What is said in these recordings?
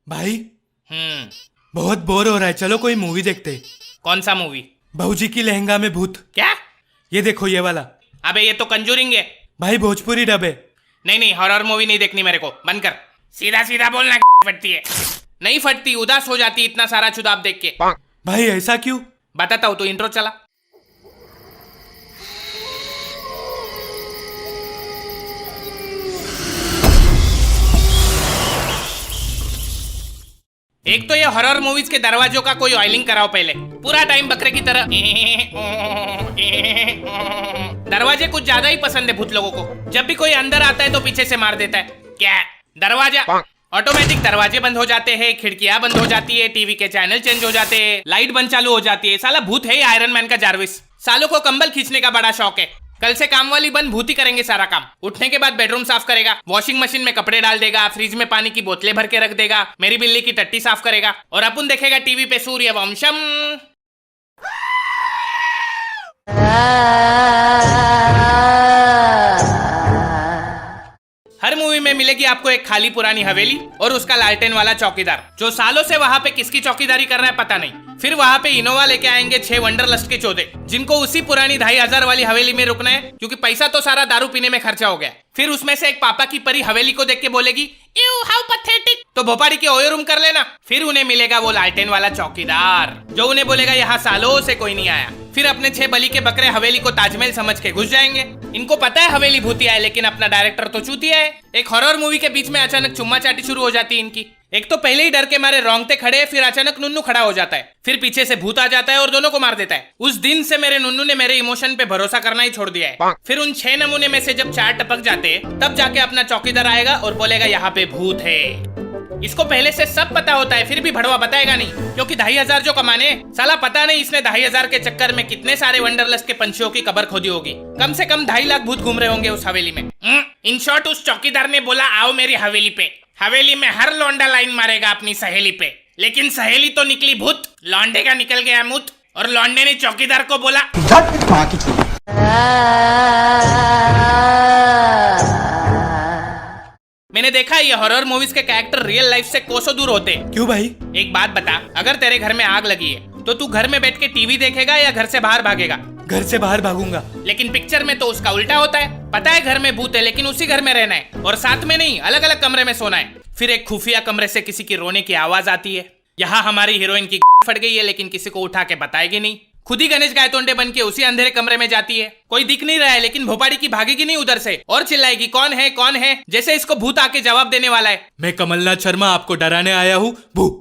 भाई हम्म। बहुत बोर हो रहा है, चलो कोई मूवी देखते। कौन सा मूवी? बहूजी की लहंगा में भूत। क्या? ये देखो ये वाला। अबे ये तो कंजूरिंग है। भाई भोजपुरी डब है। नहीं नहीं, हॉरर मूवी नहीं देखनी मेरे को, बंद कर। सीधा सीधा बोलना फटती है। नहीं फटती, उदास हो जाती इतना सारा चुदाब देख के। भाई ऐसा क्यों? बताता हूँ, तो इंट्रो चला। एक तो ये हॉरर मूवीज के दरवाजों का कोई ऑयलिंग कराओ पहले, पूरा टाइम बकरे की तरह। दरवाजे कुछ ज्यादा ही पसंद है भूत लोगों को। जब भी कोई अंदर आता है तो पीछे से मार देता है। क्या दरवाजा? ऑटोमेटिक दरवाजे बंद हो जाते हैं, खिड़कियां बंद हो जाती है, टीवी के चैनल चेंज हो जाते हैं, लाइट बंद चालू हो जाती है। साला भूत है आयरन मैन का जारविस। सालों को कंबल खींचने का बड़ा शौक है। कल से काम वाली बंद भूत ही करेंगे सारा काम। उठने के बाद बेडरूम साफ करेगा, वॉशिंग मशीन में कपड़े डाल देगा, फ्रिज में पानी की बोतलें भर के रख देगा, मेरी बिल्ली की टट्टी साफ करेगा, और अपन देखेगा टीवी पे सूर्यवंशम। हर मूवी में मिलेगी आपको एक खाली पुरानी हवेली और उसका लालटेन वाला चौकीदार, जो सालों से वहां पे किसकी चौकीदारी कर रहा है पता नहीं। फिर वहां पे इनोवा लेके आएंगे 6 वंडरलस्ट के चौधे, जिनको उसी पुरानी 2500 वाली हवेली में रुकना है, क्योंकि पैसा तो सारा दारू पीने में खर्चा हो गया। फिर उसमें से एक पापा की परी हवेली को देख के बोलेगी, यू हाउ पैथेटिक, तो भोपाड़ी के ओयो रूम कर लेना। फिर उन्हें मिलेगा वो लालटेन वाला चौकीदार, जो उन्हें बोलेगा यहाँ सालों से कोई नहीं आया। फिर अपने 6 बलि के बकरे हवेली को ताजमहल समझ के घुस जाएंगे। इनको पता है हवेली भूतिया है, लेकिन अपना डायरेक्टर तो चूतिया है। एक हॉरर मूवी के बीच में अचानक चुम्मा चाटी शुरू हो जाती है इनकी। एक तो पहले ही डर के मारे रोंगटे खड़े, फिर अचानक नुन्नू खड़ा हो जाता है, फिर पीछे से भूत आ जाता है और दोनों को मार देता है। उस दिन से मेरे नुन्नू ने मेरे इमोशन पे भरोसा करना ही छोड़ दिया है। फिर उन 6 नमूने में से जब 4 टपक जाते हैं, तब जाके अपना चौकीदार आएगा और बोलेगा यहाँ पे भूत है। इसको पहले से सब पता होता है, फिर भी भड़वा बताएगा नहीं, क्योंकि 2500 जो कमाने, साला पता नहीं इसने 2500 के चक्कर में कितने सारे वंडरलस्ट के पंछियों की कब्र खोदी होगी। कम से कम 2.5 लाख भूत घूम रहे होंगे उस हवेली में। इन शॉर्ट उस चौकीदार ने बोला, आओ मेरी हवेली पे। हवेली में हर लौंडा लाइन मारेगा अपनी सहेली पे, लेकिन सहेली तो निकली भूत। लौंडे का निकल गया मुत, और लौंडे ने चौकीदार को बोला, मैंने देखा ये हॉरर मूवीज के कैरेक्टर रियल लाइफ से कोसों दूर होते हैं। क्यों भाई? एक बात बता, अगर तेरे घर में आग लगी है तो तू घर में बैठ के टीवी देखेगा या घर से बाहर भागेगा? घर से बाहर भागूंगा। लेकिन पिक्चर में तो उसका उल्टा होता है। पता है घर में भूत है, लेकिन उसी घर में रहना है और साथ में नहीं, अलग अलग कमरे में सोना है। फिर एक खुफिया कमरे से किसी की रोने की आवाज आती है। यहाँ हमारी हीरोइन की फट गई है, लेकिन किसी को उठा के बताएगी नहीं। खुद ही गणेश गायतोंडे बन के उसी अंधेरे कमरे में जाती है। कोई दिख नहीं रहा है, लेकिन भोपाड़ी की भागेगी नहीं उधर से और चिल्लाएगी, कौन है कौन है, जैसे इसको भूत आके जवाब देने वाला है। मैं कमलनाथ शर्मा आपको डराने आया हूँ भू।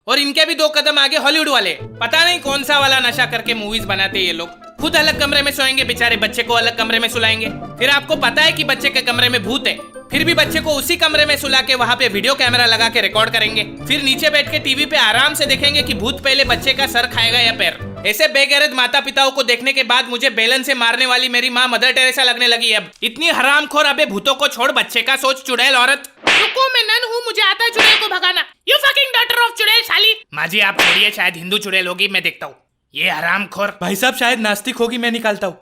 और इनके भी 2 कदम आगे हॉलीवुड वाले। पता नहीं कौन सा वाला नशा करके मूवीज बनाते ये लोग। खुद अलग कमरे में सोएंगे बेचारे, बच्चे को अलग कमरे में सुलाएंगे। फिर आपको पता है कि बच्चे के कमरे में भूत है, फिर भी बच्चे को उसी कमरे में सुला के वहाँ पे वीडियो कैमरा लगा के रिकॉर्ड करेंगे। फिर नीचे बैठ के टीवी पे आराम से देखेंगे कि भूत पहले बच्चे का सर खाएगा या पैर। ऐसे बेगैरत माता पिताओं को देखने के बाद मुझे बेलन से मारने वाली मेरी माँ मदर टेरेसा लगने लगी। अब इतनी हरामखोर, अबे भूतों को छोड़, बच्चे का सोच चुड़ैल औरत। रुको, मैं नन हूँ, मुझे आता है चुड़ैल को भगाना। यू फकिंग डॉटर ऑफ चुड़ैल साली। माँ जी आप छोड़िए, शायद हिंदू चुड़ैल होगी, मैं देखता हूँ। ये हरामखोर। भाई साहब शायद नास्तिक होगी, मैं निकालता हूँ।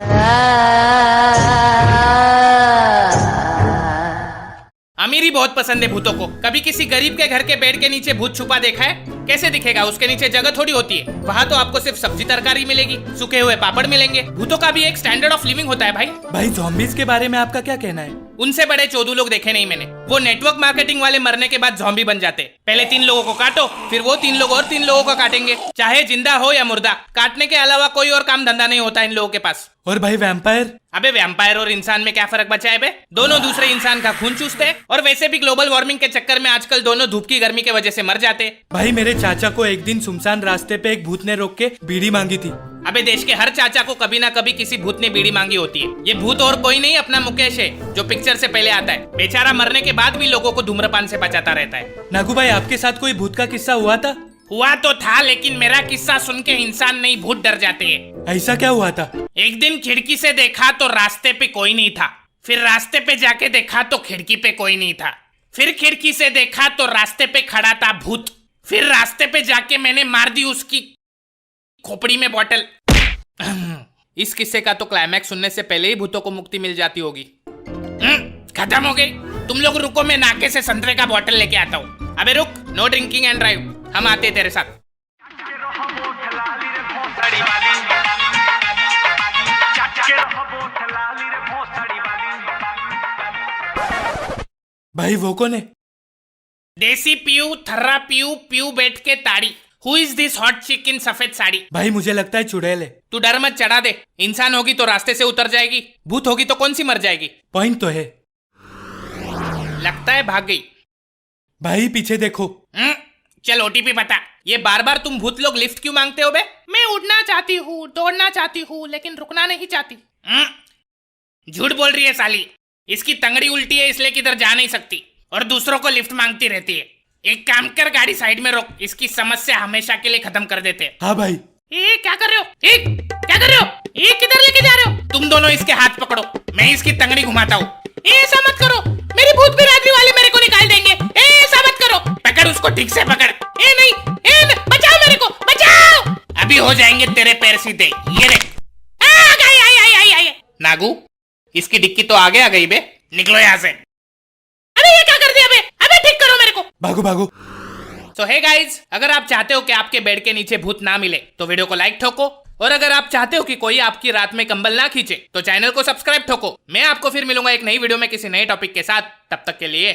अमीरी बहुत पसंद है भूतों को। कभी किसी गरीब के घर के बेड के नीचे भूत छुपा देखा है? कैसे दिखेगा? उसके नीचे जगह थोड़ी होती है। वहाँ तो आपको सिर्फ सब्जी तरकारी मिलेगी, सूखे हुए पापड़ मिलेंगे। भूतों का भी एक स्टैंडर्ड ऑफ लिविंग होता है भाई। भाई ज़ॉम्बीज़ के बारे में आपका क्या कहना है? उनसे बड़े चोदू लोग देखे नहीं मैंने। वो नेटवर्क मार्केटिंग वाले मरने के बाद ज़ॉम्बी बन जाते। पहले 3 लोगों को काटो, फिर वो 3 लोग और 3 लोगों को काटेंगे, चाहे जिंदा हो या मुर्दा। काटने के अलावा कोई और काम धंधा नहीं होता इन लोगों के पास। और भाई वैम्पायर? अबे वैम्पायर और इंसान में क्या फर्क बचा है बे? दोनों दूसरे इंसान का खून चूसते हैं, और वैसे भी ग्लोबल वार्मिंग के चक्कर में आजकल दोनों धूप की गर्मी के वजह से मर जाते हैं। भाई मेरे चाचा को एक दिन सुनसान रास्ते पे एक भूत ने रोक के बीड़ी मांगी थी। अबे देश के हर चाचा को कभी ना कभी किसी भूत ने बीड़ी मांगी होती है। ये भूत और कोई नहीं, अपना मुकेश है, जो पिक्चर से पहले आता है। बेचारा मरने के बाद भी लोगों को धूम्रपान से बचाता रहता है। नागू भाई आपके साथ कोई भूत का किस्सा हुआ था? हुआ तो था, लेकिन मेरा किस्सा सुन के इंसान नहीं भूत डर जाते हैं। ऐसा क्या हुआ था? एक दिन खिड़की से देखा तो रास्ते पे कोई नहीं था। फिर रास्ते पे जाके देखा तो खिड़की पे कोई नहीं था। फिर खिड़की से देखा तो रास्ते पे खड़ा था भूत। फिर रास्ते पे जाके मैंने मार दी उसकी खोपड़ी में बॉटल। इस किस्से का तो क्लाइमैक्स सुनने से पहले ही भूतों को मुक्ति मिल जाती होगी। खत्म हो गई। तुम लोग रुको, मैं नाके से संतरे का बॉटल लेके आता हूँ। अबे रुक, नो ड्रिंकिंग एंड ड्राइव, हम आते हैं तेरे साथ। भाई वो कौन है? देसी पीयू, थर्रा पीयू, पीयू बैठ के ताड़ी। हु इज दिस हॉट चिक इन सफेद साड़ी? भाई मुझे लगता है चुड़ैल है। तू डर मत, चढ़ा दे। इंसान होगी तो रास्ते से उतर जाएगी, भूत होगी तो कौन सी मर जाएगी। पॉइंट तो है। लगता है भाग गई। भाई पीछे देखो। चल ओटीपी बता। ये बार बार तुम भूत लोग लिफ्ट क्यों मांगते हो बे? मैं उड़ना चाहती हूँ, दौड़ना चाहती हूँ, लेकिन रुकना नहीं चाहती। झूठ बोल रही है साली। इसकी तंगड़ी उल्टी है इसलिए किधर जा नहीं सकती और दूसरों को लिफ्ट मांगती रहती है। एक काम कर, गाड़ी साइड में रोक, इसकी समस्या हमेशा के लिए खत्म कर देते हैं। हाँ भाई। ए क्या कर रहे हो? क्या कर रहे हो? किधर लेके जा रहे हो? तुम दोनों इसके हाथ पकड़ो, मैं इसकी तंगड़ी घुमाता हूँ। ऐसा मत करो, मेरी भूत बिरादरी वाले मेरे को निकाल देंगे। ऐसा मत करो, पकड़ उसको, ठीक से पकड़। नहीं, बचाओ मेरे को, बचाओ। अभी हो जाएंगे तेरे पैर सीधे। ये देख। आई। नागू, इसकी डिक्की तो आगे आ गई बे, निकलो यहाँ से। अरे ये क्या कर दिया बे? अबे ठीक करो मेरे को। भागो। तो हे गाइज, अगर आप चाहते हो कि आपके बेड के नीचे भूत ना मिले तो वीडियो को लाइक ठोको, और अगर आप चाहते हो कि कोई आपकी रात में कंबल ना खींचे तो चैनल को सब्सक्राइब ठोको। मैं आपको फिर मिलूंगा एक नई वीडियो में किसी नए टॉपिक के साथ। तब तक के लिए